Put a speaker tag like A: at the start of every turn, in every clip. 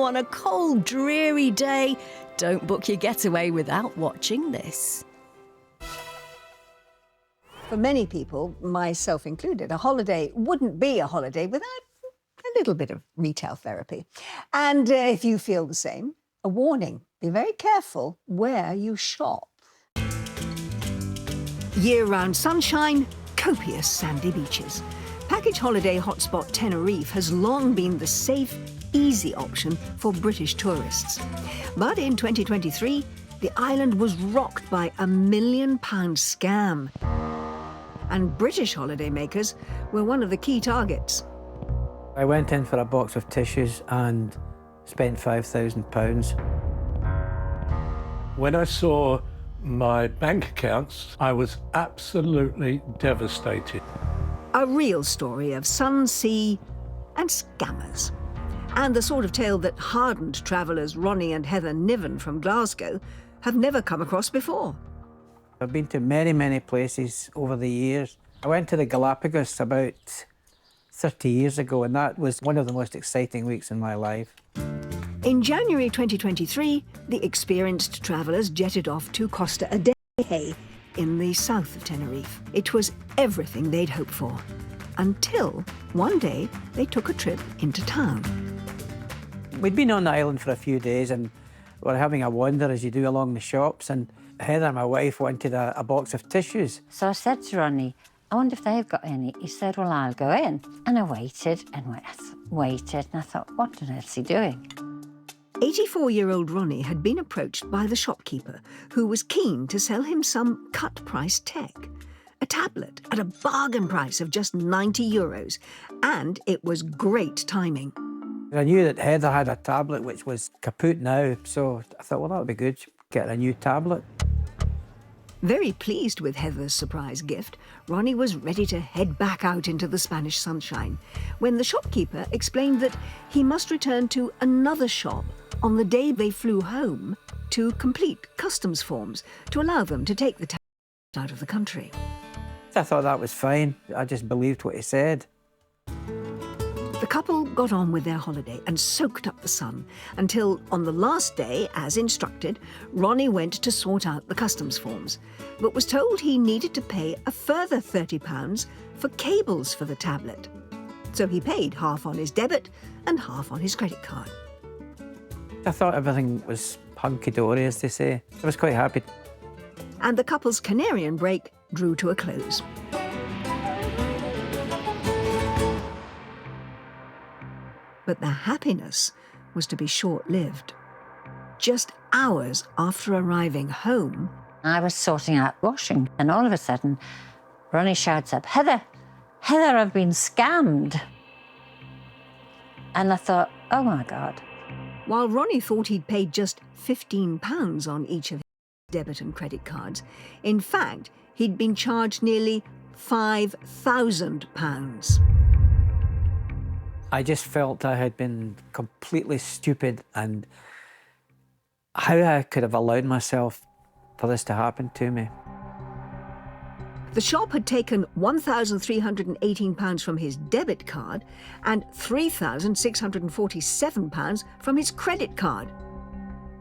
A: on a cold, dreary day, don't book your getaway without watching this.
B: For many people, myself included, a holiday wouldn't be a holiday without a little bit of retail therapy. And if you feel the same, a warning, be very careful where you shop.
C: Year-round sunshine, copious sandy beaches. Package holiday hotspot Tenerife has long been the safe, easy option for British tourists. But in 2023, the island was rocked by a £1 million scam. And British holidaymakers were one of the key targets.
D: I went in for a box of tissues and spent £5,000.
E: When I saw my bank accounts, I was absolutely devastated.
C: A real story of sun, sea and scammers. And the sort of tale that hardened travellers Ronnie and Heather Niven from Glasgow have never come across before.
D: I've been to many, many places over the years. I went to the Galapagos about 30 years ago, and that was one of the most exciting weeks in my life.
C: In January 2023, the experienced travellers jetted off to Costa Adeje in the south of Tenerife. It was everything they'd hoped for, until one day they took a trip into town.
D: We'd been on the island for a few days and we were having a wander as you do along the shops, and Heather, my wife, wanted a box of tissues.
F: So I said to Ronnie, I wonder if they've got any. He said, well, I'll go in. And I waited and waited, and I thought, what on earth's he doing?
C: 84-year-old Ronnie had been approached by the shopkeeper, who was keen to sell him some cut-price tech. A tablet at a bargain price of just €90, and it was great timing.
D: I knew that Heather had a tablet which was kaput now, so I thought, well, that would be good, get a new tablet.
C: Very pleased with Heather's surprise gift, Ronnie was ready to head back out into the Spanish sunshine, when the shopkeeper explained that he must return to another shop on the day they flew home to complete customs forms to allow them to take the tablet out of the country.
D: I thought that was fine. I just believed what he said.
C: The couple got on with their holiday and soaked up the sun until, on the last day, as instructed, Ronnie went to sort out the customs forms, but was told he needed to pay a further £30 for cables for the tablet. So he paid half on his debit and half on his credit card.
D: I thought everything was hunky-dory, as they say. I was quite happy.
C: And the couple's Canarian break drew to a close. But the happiness was to be short-lived. Just hours after arriving home,
F: I was sorting out washing, and all of a sudden, Ronnie shouts up, Heather, Heather, I've been scammed. And I thought, oh my God.
C: while Ronnie thought he'd paid just £15 on each of his debit and credit cards. In fact, he'd been charged nearly £5,000.
D: I just felt I had been completely stupid, and how I could have allowed myself for this to happen to me.
C: The shop had taken £1,318 from his debit card and £3,647 from his credit card.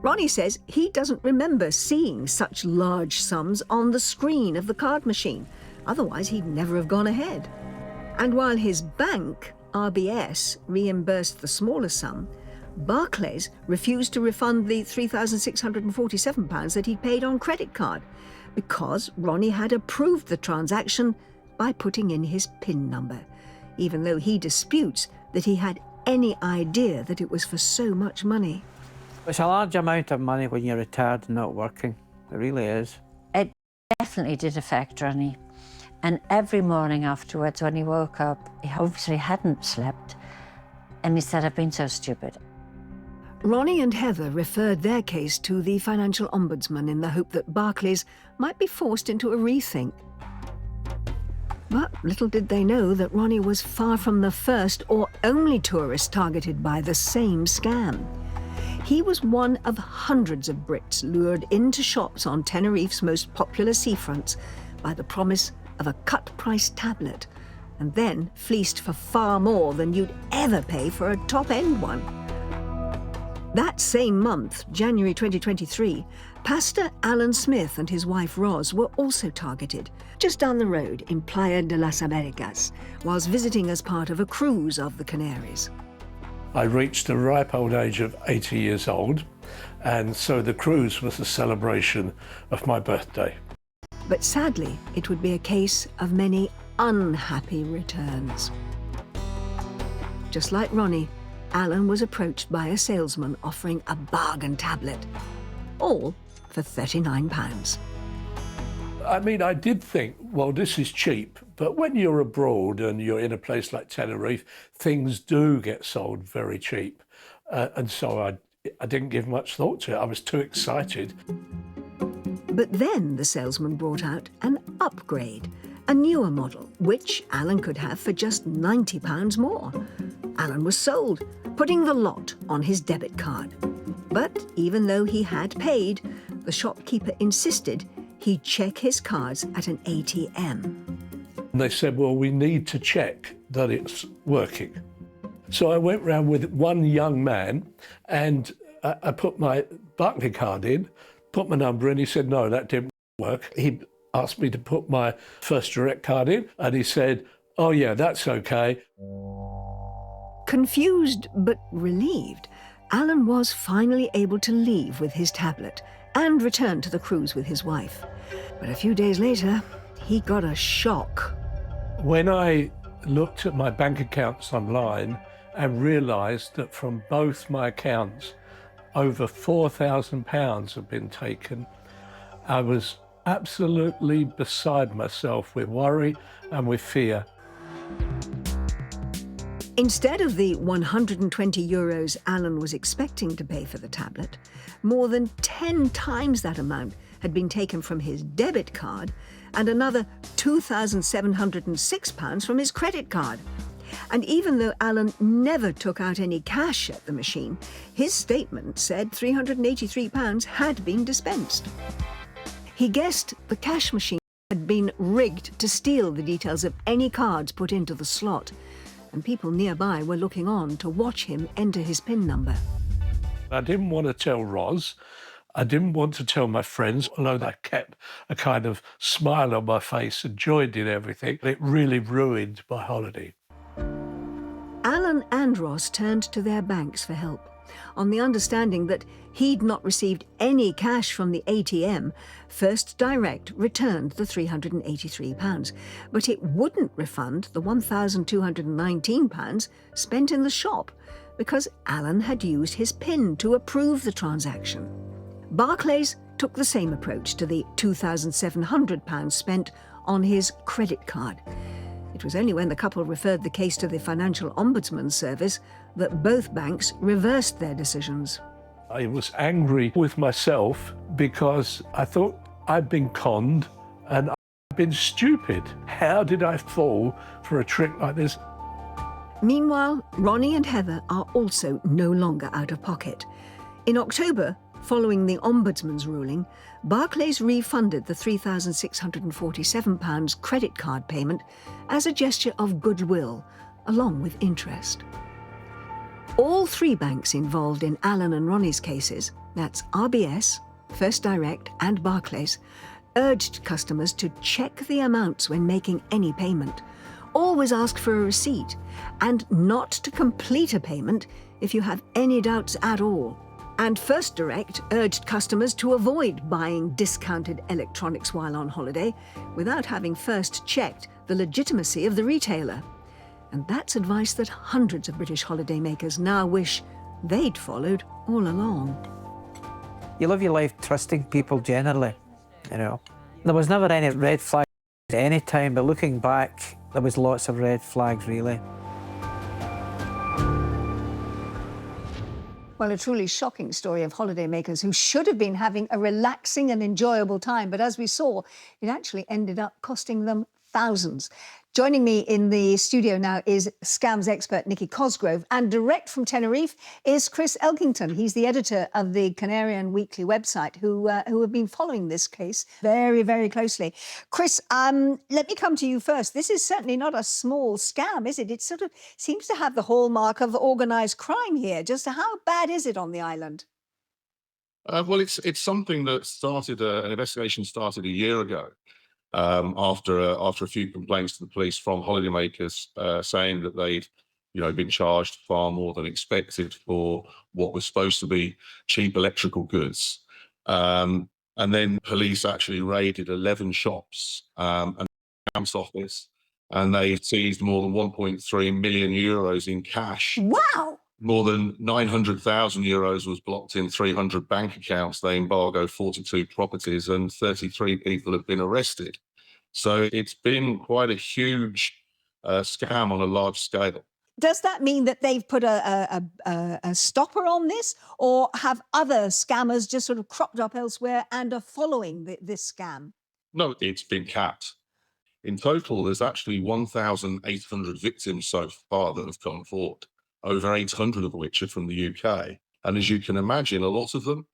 C: Ronnie says he doesn't remember seeing such large sums on the screen of the card machine. Otherwise, he'd never have gone ahead. And while his bank, RBS, reimbursed the smaller sum, Barclays refused to refund the £3,647 that he'd paid on credit card, because Ronnie had approved the transaction by putting in his PIN number, even though he disputes that he had any idea that it was for so much money.
D: It's a large amount of money when you're retired and not working. It really is.
F: It definitely did affect Ronnie. And every morning afterwards, when he woke up, he obviously hadn't slept, and he said, I've been so stupid.
C: Ronnie and Heather referred their case to the Financial Ombudsman in the hope that Barclays might be forced into a rethink. But little did they know that Ronnie was far from the first or only tourist targeted by the same scam. He was one of hundreds of Brits lured into shops on Tenerife's most popular seafronts by the promise of a cut-price tablet, and then fleeced for far more than you'd ever pay for a top-end one. That same month, January 2023, Pastor Alan Smith and his wife Roz were also targeted, just down the road in Playa de las Americas, whilst visiting as part of a cruise of the Canaries.
E: I reached the ripe old age of 80 years old, and so the cruise was a celebration of my birthday.
C: But sadly, it would be a case of many unhappy returns. Just like Ronnie, Alan was approached by a salesman offering a bargain tablet, all for £39.
E: I mean, I did think, well, this is cheap, but when you're abroad and you're in a place like Tenerife, things do get sold very cheap. And so I didn't give much thought to it. I was too excited.
C: But then the salesman brought out an upgrade, a newer model, which Alan could have for just £90 more. Alan was sold, putting the lot on his debit card. But even though he had paid, the shopkeeper insisted he check his cards at an ATM.
E: And they said, well, we need to check that it's working. So I went round with one young man and I put my Barclay card in, put my number in. He said, no, that didn't work. He asked me to put my First Direct card in and he said, oh yeah, that's okay.
C: Confused but relieved, Alan was finally able to leave with his tablet and return to the cruise with his wife. But a few days later, he got a shock.
E: When I looked at my bank accounts online and realised that from both my accounts, over £4,000 had been taken, I was absolutely beside myself with worry and with fear.
C: Instead of the €120 Alan was expecting to pay for the tablet, more than 10 times that amount had been taken from his debit card and another £2,706 from his credit card. And even though Alan never took out any cash at the machine, his statement said £383 had been dispensed. He guessed the cash machine had been rigged to steal the details of any cards put into the slot, and people nearby were looking on to watch him enter his PIN number.
E: I didn't want to tell Roz. I didn't want to tell my friends, although I kept a kind of smile on my face and joined in everything. It really ruined my holiday.
C: Alan and Ross turned to their banks for help, on the understanding that he'd not received any cash from the ATM. First Direct returned the £383, but it wouldn't refund the £1,219 spent in the shop because Alan had used his PIN to approve the transaction. Barclays took the same approach to the £2,700 spent on his credit card. It was only when the couple referred the case to the Financial Ombudsman Service that both banks reversed their decisions.
E: I was angry with myself because I thought I'd been conned and I'd been stupid. How did I fall for a trick like this?
C: Meanwhile, Ronnie and Heather are also no longer out of pocket. In October, following the Ombudsman's ruling, Barclays refunded the £3,647 credit card payment as a gesture of goodwill, along with interest. All three banks involved in Alan and Ronnie's cases, that's RBS, First Direct and Barclays, urged customers to check the amounts when making any payment, always ask for a receipt, and not to complete a payment if you have any doubts at all. And First Direct urged customers to avoid buying discounted electronics while on holiday without having first checked the legitimacy of the retailer. And that's advice that hundreds of British holidaymakers now wish they'd followed all along.
D: You live your life trusting people generally, you know. There was never any red flags at any time, but looking back, there was lots of red flags, really.
B: Well, a truly shocking story of holidaymakers who should have been having a relaxing and enjoyable time, but as we saw, it actually ended up costing them thousands. Joining me in the studio now is scams expert Nikki Cosgrove, and direct from Tenerife is Chris Elkington. He's the editor of the Canarian Weekly website, who have been following this case very, very closely. Chris, let me come to you first. This is certainly not a small scam, is it? It sort of seems to have the hallmark of organised crime here. Just how bad is it on the island?
G: Well, it's something that started, an investigation started a year ago after a few complaints to the police from holidaymakers saying that they'd been charged far more than expected for what was supposed to be cheap electrical goods. And then police actually raided 11 shops and a scams office, and they seized more than 1.3 million euros in cash.
B: Wow!
G: More than 900,000 euros was blocked in 300 bank accounts. They embargoed 42 properties, and 33 people have been arrested. So it's been quite a huge scam on a large scale.
B: Does that mean that they've put a stopper on this, or have other scammers just sort of cropped up elsewhere and are following this scam?
G: No, it's been capped. In total, there's actually 1,800 victims so far that have come forward, over 800 of which are from the UK. And as you can imagine, a lot of them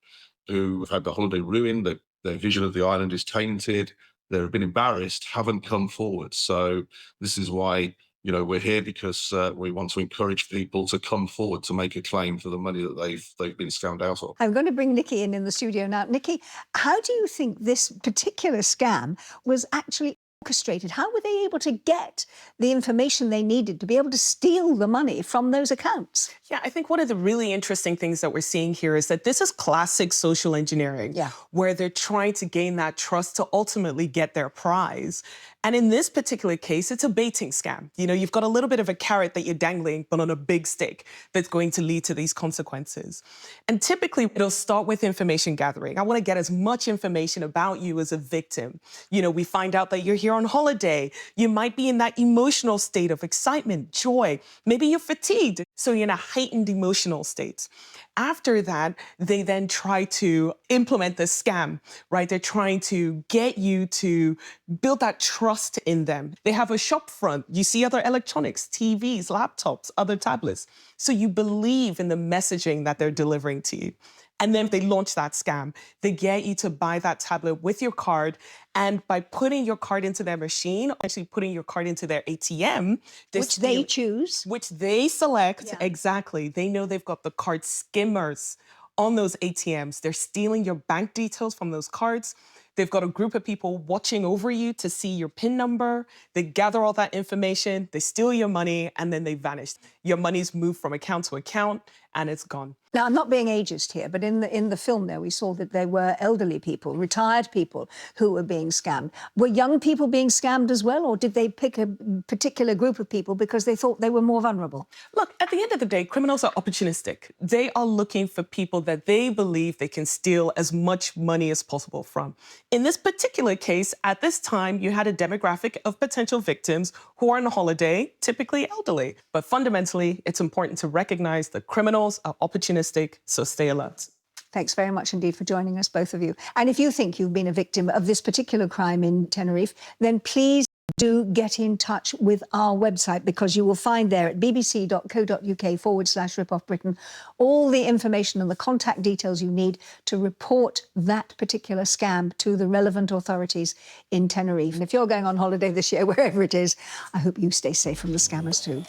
G: who have had the holiday ruined, their vision of the island is tainted, they've been embarrassed, haven't come forward. So this is why we're here, because we want to encourage people to come forward to make a claim for the money that they've been scammed out of.
B: I'm going to bring Nikki in the studio now. Nikki, how do you think this particular scam was actually orchestrated? How were they able to get the information they needed to be able to steal the money from those accounts?
H: Yeah, I think one of the really interesting things that we're seeing here is that this is classic social engineering, where they're trying to gain that trust to ultimately get their prize. And in this particular case, it's a baiting scam. You've got a little bit of a carrot that you're dangling, but on a big stick that's going to lead to these consequences. And typically, it'll start with information gathering. I want to get as much information about you as a victim. We find out that you're here on holiday. You might be in that emotional state of excitement, joy. Maybe you're fatigued, so you're in a heightened emotional state. After that, they then try to implement the scam, right? They're trying to get you to build that trust in them. They have a shop front. You see other electronics, TVs, laptops, other tablets. So you believe in the messaging that they're delivering to you. And then they launch that scam. They get you to buy that tablet with your card. And by putting your card into their machine, actually putting your card into their ATM,
B: which they choose.
H: Which they select, exactly. They know they've got the card skimmers on those ATMs. They're stealing your bank details from those cards. They've got a group of people watching over you to see your PIN number. They gather all that information, they steal your money, and then they vanish. Your money's moved from account to account, and it's gone.
B: Now, I'm not being ageist here, but in the film there, we saw that there were elderly people, retired people who were being scammed. Were young people being scammed as well, or did they pick a particular group of people because they thought they were more vulnerable?
H: Look, at the end of the day, criminals are opportunistic. They are looking for people that they believe they can steal as much money as possible from. In this particular case, at this time, you had a demographic of potential victims who are on holiday, typically elderly. But fundamentally, it's important to recognize that criminals are opportunistic, so stay alert.
B: Thanks very much indeed for joining us, both of you. And if you think you've been a victim of this particular crime in Tenerife, then please do get in touch with our website, because you will find there at bbc.co.uk/ripoffbritain all the information and the contact details you need to report that particular scam to the relevant authorities in Tenerife. And if you're going on holiday this year, wherever it is, I hope you stay safe from the scammers too.